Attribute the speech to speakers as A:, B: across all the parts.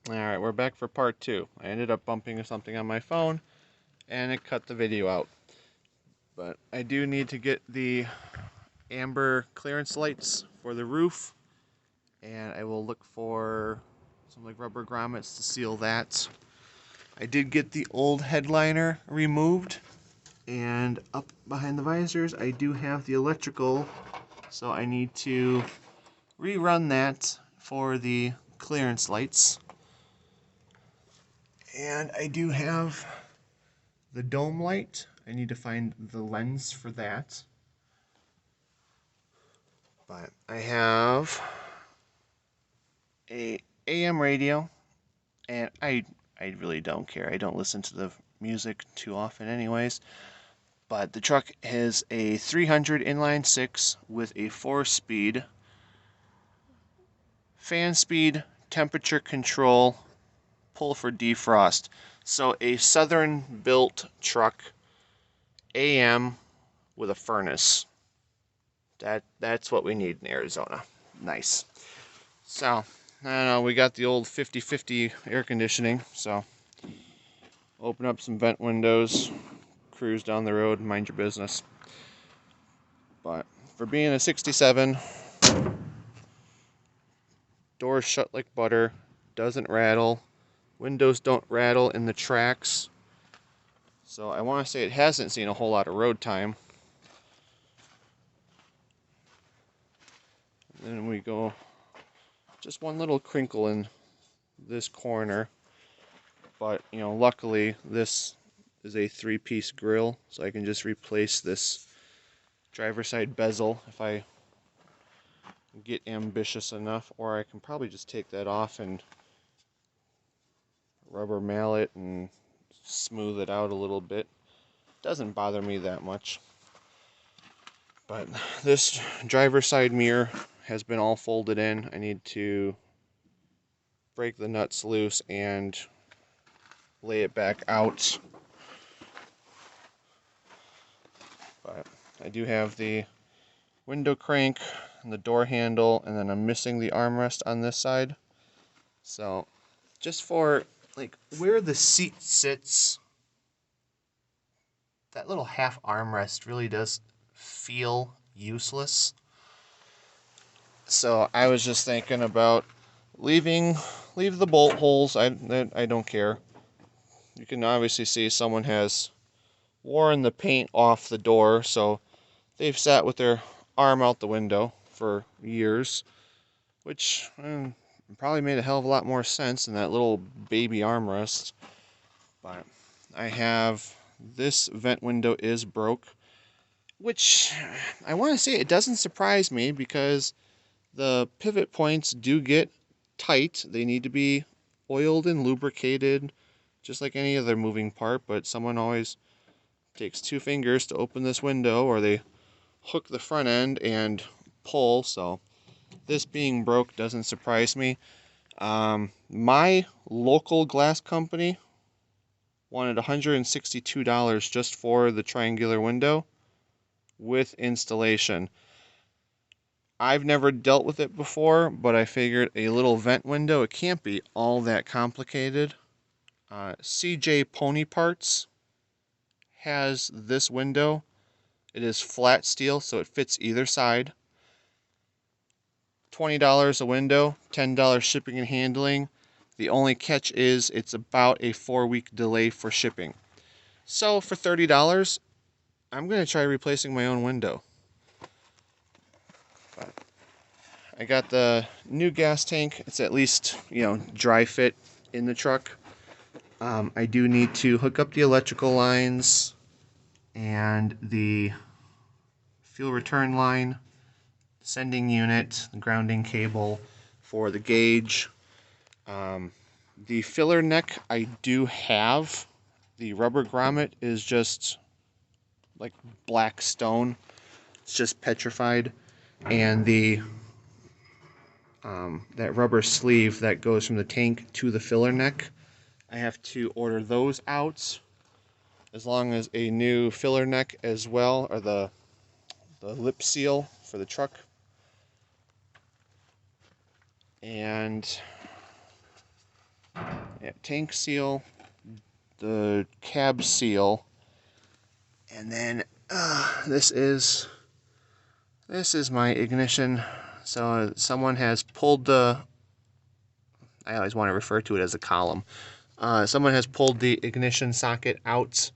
A: Alright, we're back for part two. I ended up bumping something on my phone and it cut the video out. But I do need to get the amber clearance lights for the roof, and I will look for some like rubber grommets to seal that. I did get the old headliner removed, and up behind the visors I do have the electrical, so I need to rerun that for the clearance lights. And I do have the dome light. I need to find the lens for that. But I have a AM radio, and I really don't care. I don't listen to the music too often anyways. But the truck has a 300 inline 6 with a 4-speed fan speed, temperature control, pull for defrost. So a southern built truck, AM with a furnace. That's what we need in Arizona. Nice. So, I don't know, we got the old 50-50 air conditioning, so open up some vent windows, cruise down the road, mind your business. But for being a 67, doors shut like butter, doesn't rattle, windows don't rattle in the tracks. So I want to say it hasn't seen a whole lot of road time. And then we go just one little crinkle in this corner. But, you know, luckily this is a 3-piece grill, so I can just replace this driver's side bezel if I get ambitious enough, or I can probably just take that off and rubber mallet and smooth it out a little bit. Doesn't bother me that much. But this driver's side mirror has been all folded in. I need to break the nuts loose and lay it back out. But I do have the window crank and the door handle, and then I'm missing the armrest on this side. So just for like where the seat sits, that little half armrest really does feel useless. So I was just thinking about leave the bolt holes. I don't care. You can obviously see someone has worn the paint off the door, so they've sat with their arm out the window for years, which probably made a hell of a lot more sense than that little baby armrest. But I have this vent window is broke, which I want to say it doesn't surprise me because the pivot points do get tight. They need to be oiled and lubricated just like any other moving part, but someone always takes 2 fingers to open this window, or they hook the front end and pull. So this being broke doesn't surprise me. My local glass company wanted $162 just for the triangular window with installation. I've never dealt with it before, but I figured a little vent window, it can't be all that complicated. CJ Pony Parts has this window. It is flat steel, so it fits either side. $20 a window, $10 shipping and handling. The only catch is it's about a 4-week delay for shipping. So for $30, I'm going to try replacing my own window. But I got the new gas tank. It's at least, dry fit in the truck. I do need to hook up the electrical lines and the fuel return line, sending unit, the grounding cable for the gauge. The filler neck I do have. The rubber grommet is just like black stone. It's just petrified. And the that rubber sleeve that goes from the tank to the filler neck, I have to order those out, as long as a new filler neck as well, or the lip seal for the truck. And tank seal, the cab seal, and then this is my ignition. So someone has pulled the, I always want to refer to it as a column. Someone has pulled the ignition socket out.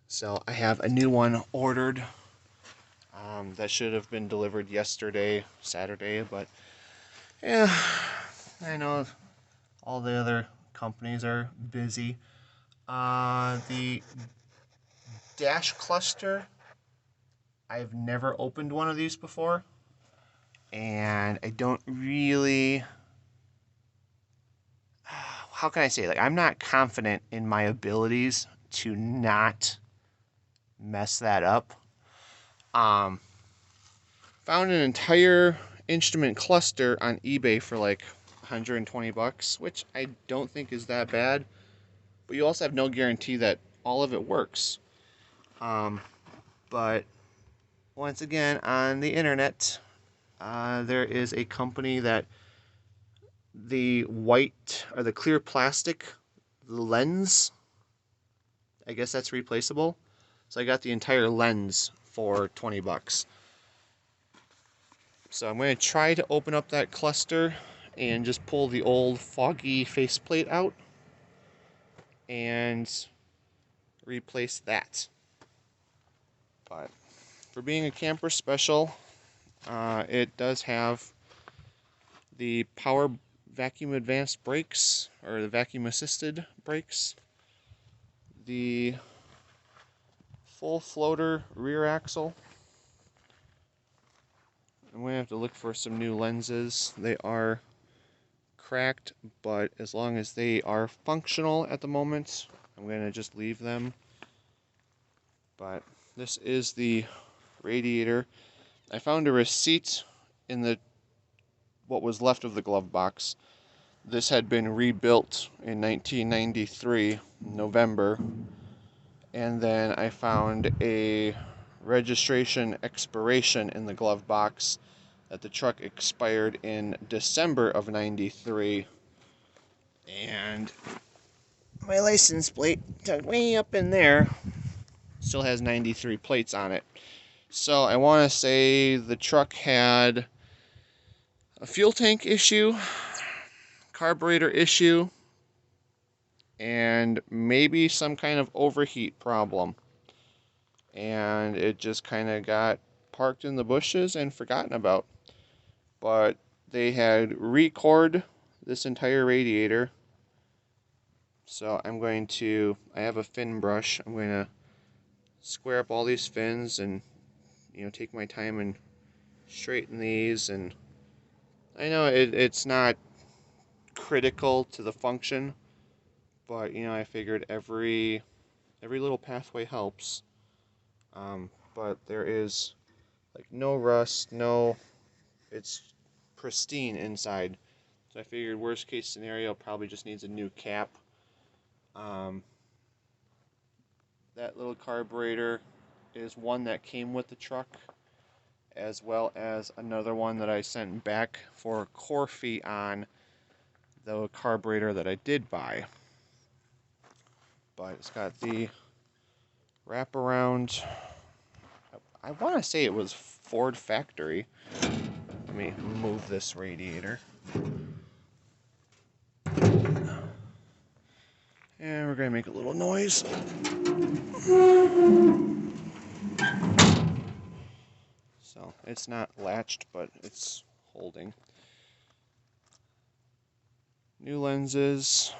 A: So I have a new one ordered. That should have been delivered yesterday, Saturday, but yeah, I know all the other companies are busy. The dash cluster, I've never opened one of these before, and I don't really, how can I say, like, I'm not confident in my abilities to not mess that up. Found an entire instrument cluster on eBay for like 120 bucks, which I don't think is that bad, but you also have no guarantee that all of it works. But once again, on the internet, there is a company that the white or the clear plastic lens, I guess that's replaceable. So I got the entire lens for 20 bucks. So I'm going to try to open up that cluster and just pull the old foggy faceplate out and replace that. But for being a camper special, it does have the power vacuum advanced brakes, or the vacuum assisted brakes, the full floater rear axle. I'm going to have to look for some new lenses. They are cracked, but as long as they are functional at the moment, I'm going to just leave them. But this is the radiator. I found a receipt in the what was left of the glove box. This had been rebuilt in 1993, November, and then I found a registration expiration in the glove box that the truck expired in December of 93, and my license plate tucked way up in there still has 93 plates on it. So I want to say the truck had a fuel tank issue, carburetor issue, and maybe some kind of overheat problem. And it just kind of got parked in the bushes and forgotten about. But they had re-cored this entire radiator. So I have a fin brush. I'm going to square up all these fins and, take my time and straighten these. And I know it's not critical to the function, but, I figured every little pathway helps. But there is like no rust, it's pristine inside. So I figured worst case scenario probably just needs a new cap. That little carburetor is one that came with the truck, as well as another one that I sent back for a core fee on the carburetor that I did buy. But it's got the wraparound. I want to say it was Ford factory. Let me move this radiator. And we're going to make a little noise. So it's not latched, but it's holding. New lenses.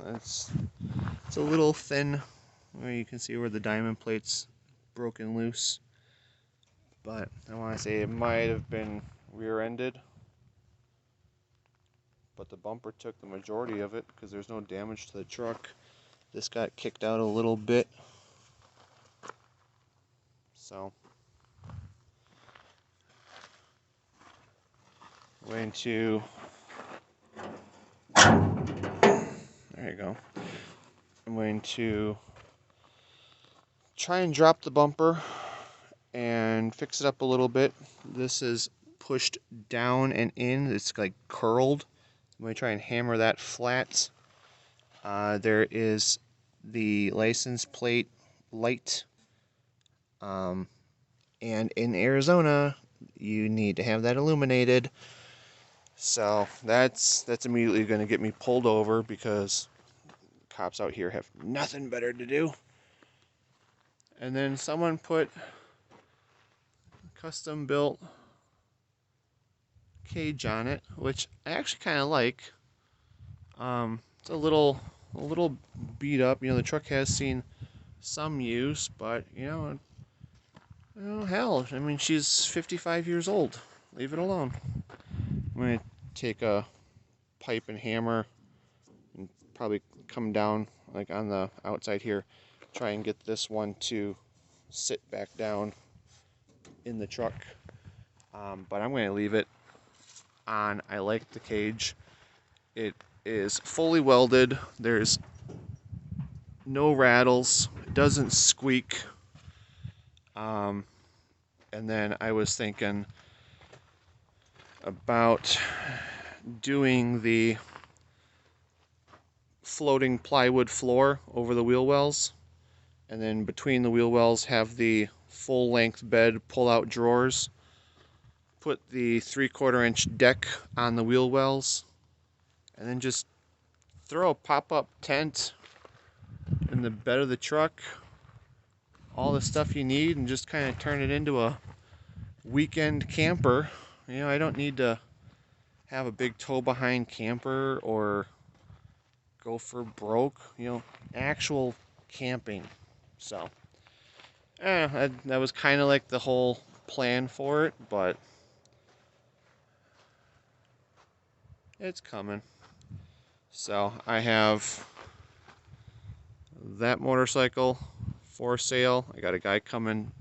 A: It's a little thin, where you can see where the diamond plate's broken loose. But I want to say it might have been rear-ended. But the bumper took the majority of it because there's no damage to the truck. This got kicked out a little bit. So I'm going to, there you go. I'm going to try and drop the bumper and fix it up a little bit. This is pushed down and in. It's like curled. I'm going to try and hammer that flat. There is the license plate light. And in Arizona, you need to have that illuminated. So that's immediately going to get me pulled over because cops out here have nothing better to do. And then someone put custom built cage on it, which I actually kind of like. It's a little beat up. You know, the truck has seen some use, but hell, I mean, she's 55 years old. Leave it alone. I'm gonna take a pipe and hammer and probably come down like on the outside here, try and get this one to sit back down in the truck. But I'm going to leave it on. I like the cage. It is fully welded. There's no rattles. It doesn't squeak. And then I was thinking about doing the floating plywood floor over the wheel wells, and then between the wheel wells have the full length bed pull out drawers. Put the 3/4 inch deck on the wheel wells, and then just throw a pop-up tent in the bed of the truck, all the stuff you need, and just kind of turn it into a weekend camper. I don't need to have a big tow behind camper or go for broke, actual camping. So that was kind of like the whole plan for it, but it's coming. So I have that motorcycle for sale. I got a guy coming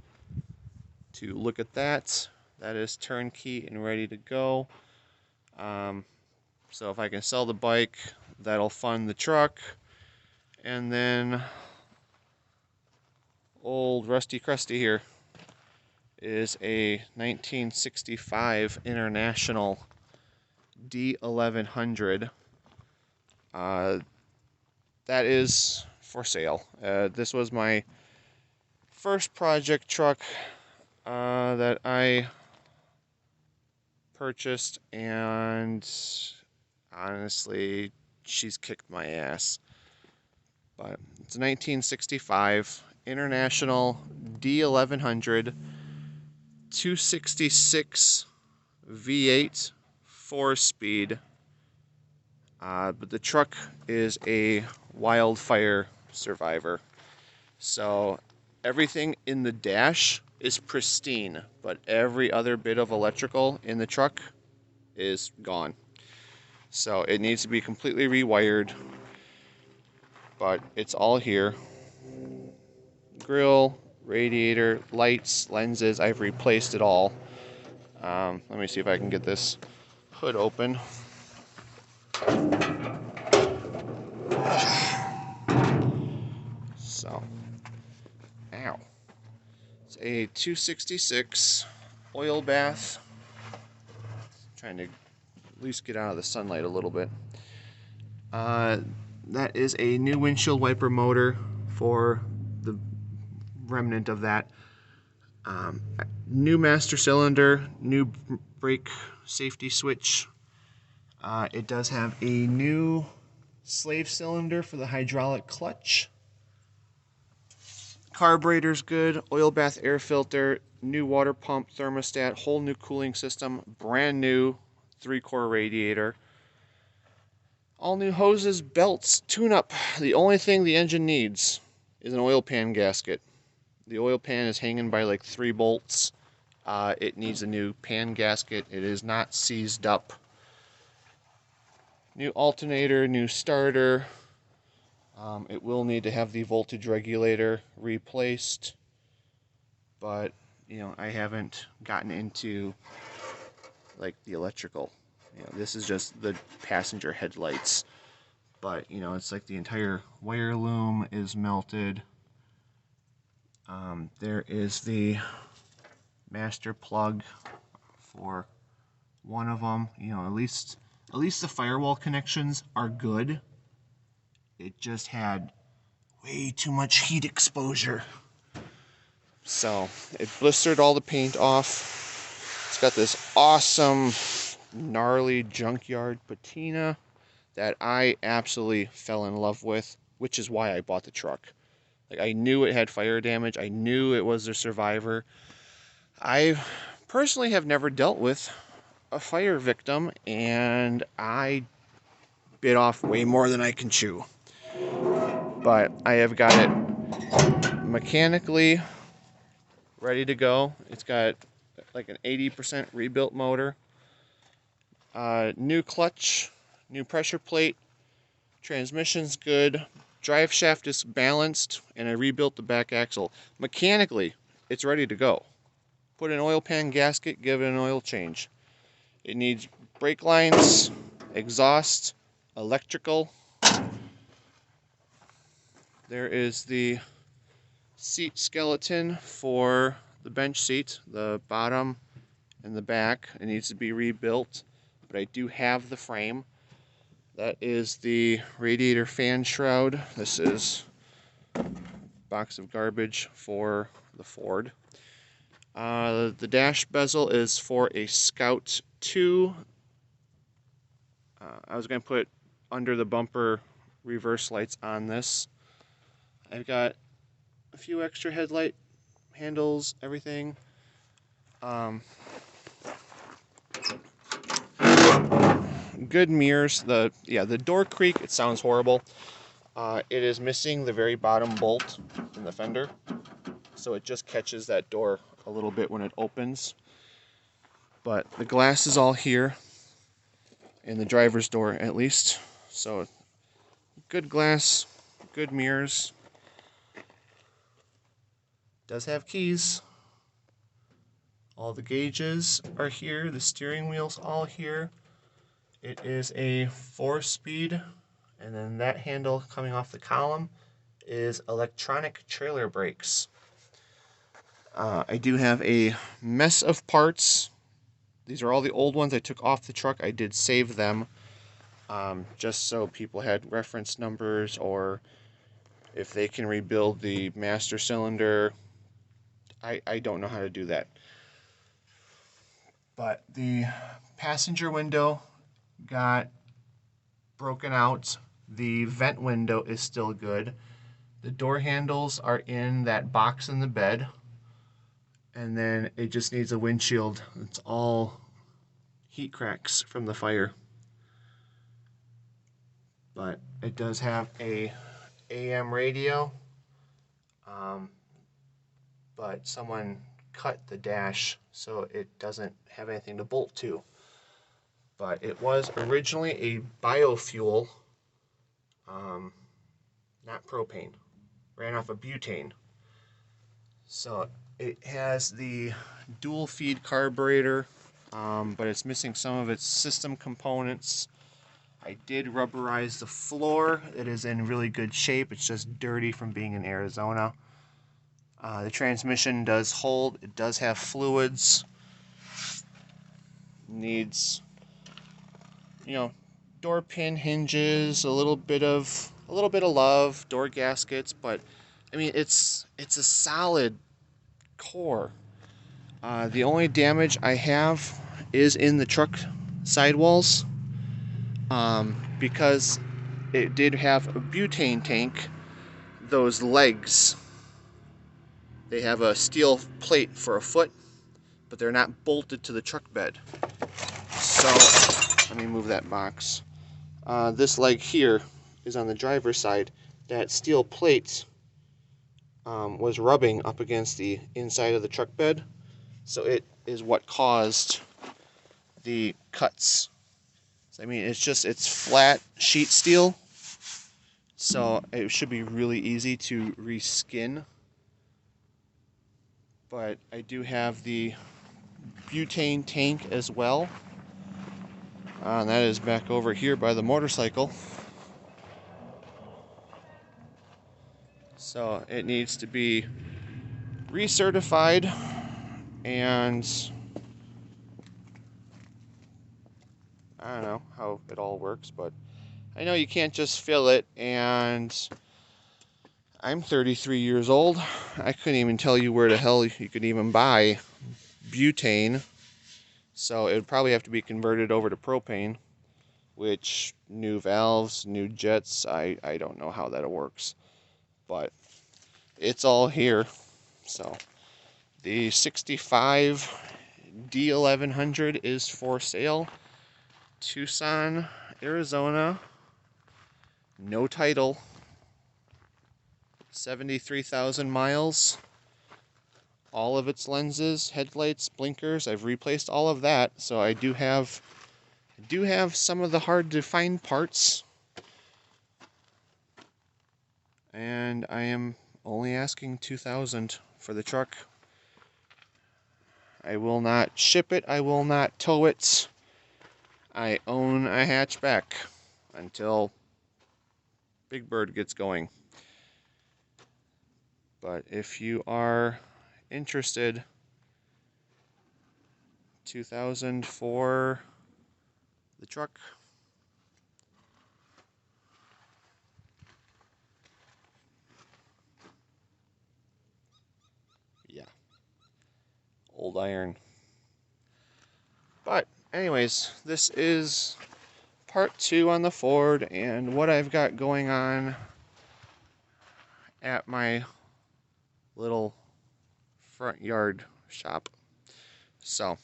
A: to look at that. That is turnkey and ready to go. So if I can sell the bike, that'll fund the truck. And then old Rusty Krusty here is a 1965 International D1100. That is for sale. This was my first project truck that I purchased, and honestly, she's kicked my ass. But it's a 1965 International D1100 266 V8 4-speed. But the truck is a wildfire survivor. So everything in the dash is pristine, but every other bit of electrical in the truck is gone. So it needs to be completely rewired, but it's all here. Grill, radiator, lights, lenses, I've replaced it all. Let me see if I can get this hood open. So, ow. It's a 266 oil bath. Trying to at least get out of the sunlight a little bit. That is a new windshield wiper motor for the remnant of that. New master cylinder, new brake safety switch. It does have a new slave cylinder for the hydraulic clutch. Carburetor's good, oil bath air filter, new water pump thermostat, whole new cooling system, brand new 3-core radiator. All new hoses, belts, tune-up. The only thing the engine needs is an oil pan gasket. The oil pan is hanging by like 3 bolts. It needs a new pan gasket. It is not seized up. New alternator, new starter. It will need to have the voltage regulator replaced, but I haven't gotten into like the electrical. This is just the passenger headlights, but it's like the entire wire loom is melted. There is the master plug for one of them. You know, at least the firewall connections are good. It just had way too much heat exposure. So it blistered all the paint off. It's got this awesome, gnarly junkyard patina that I absolutely fell in love with, which is why I bought the truck. Like, I knew it had fire damage. I knew it was a survivor. I personally have never dealt with a fire victim, and I bit off way more than I can chew. But I have got it mechanically ready to go. It's got like an 80% rebuilt motor, new clutch, new pressure plate, transmission's good, drive shaft is balanced, and I rebuilt the back axle. Mechanically, it's ready to go. Put an oil pan gasket, give it an oil change. It needs brake lines, exhaust, electrical. There is the seat skeleton for the bench seat, the bottom and the back. It needs to be rebuilt, but I do have the frame. That is the radiator fan shroud. This is a box of garbage for the Ford. The dash bezel is for a Scout 2. I was going to put under the bumper reverse lights on this. I've got a few extra headlight handles, everything. Good mirrors. The door creak, it sounds horrible. It is missing the very bottom bolt in the fender, so it just catches that door a little bit when it opens. But the glass is all here, in the driver's door at least. So good glass, good mirrors. Does have keys. All the gauges are here. The steering wheel's all here. It is a 4-speed, and then that handle coming off the column is electronic trailer brakes. I do have a mess of parts. These are all the old ones I took off the truck. I did save them just so people had reference numbers, or if they can rebuild the master cylinder. I don't know how to do that. But the passenger window got broken out. The vent window is still good. The door handles are in that box in the bed. And then it just needs a windshield. It's all heat cracks from the fire. But it does have a AM radio. But someone cut the dash so it doesn't have anything to bolt to. But it was originally a biofuel, not propane. Ran off a butane. So it has the dual feed carburetor, but it's missing some of its system components. I did rubberize the floor. It is in really good shape. It's just dirty from being in Arizona. The transmission does hold. It does have fluids. Needs, door pin hinges, a little bit of love, door gaskets, but I mean it's a solid core. The only damage I have is in the truck sidewalls, because it did have a butane tank. Those legs, they have a steel plate for a foot, but they're not bolted to the truck bed. So let me move that box. This leg here is on the driver's side. That steel plate was rubbing up against the inside of the truck bed, so it is what caused the cuts. So, I mean, it's flat sheet steel, so it should be really easy to reskin. But I do have the butane tank as well. And that is back over here by the motorcycle. So it needs to be recertified and I don't know how it all works, but I know you can't just fill it, and I'm 33 years old. I couldn't even tell you where the hell you could even buy butane, so it would probably have to be converted over to propane, which new valves, new jets, I don't know how that works, but it's all here. So the 65 D1100 is for sale. Tucson, Arizona. No title. 73,000 miles. All of its lenses, headlights, blinkers, I've replaced all of that. So I do have some of the hard to find parts. And I am only asking $2,000 for the truck. I will not ship it. I will not tow it. I own a hatchback until Big Bird gets going. But if you are interested, 2,000 for the truck. Yeah, old iron. But anyways, this is part 2 on the Ford and what I've got going on at my little front yard shop. So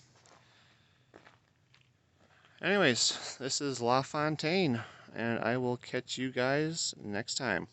A: anyways, this is La Fontaine, and I will catch you guys next time.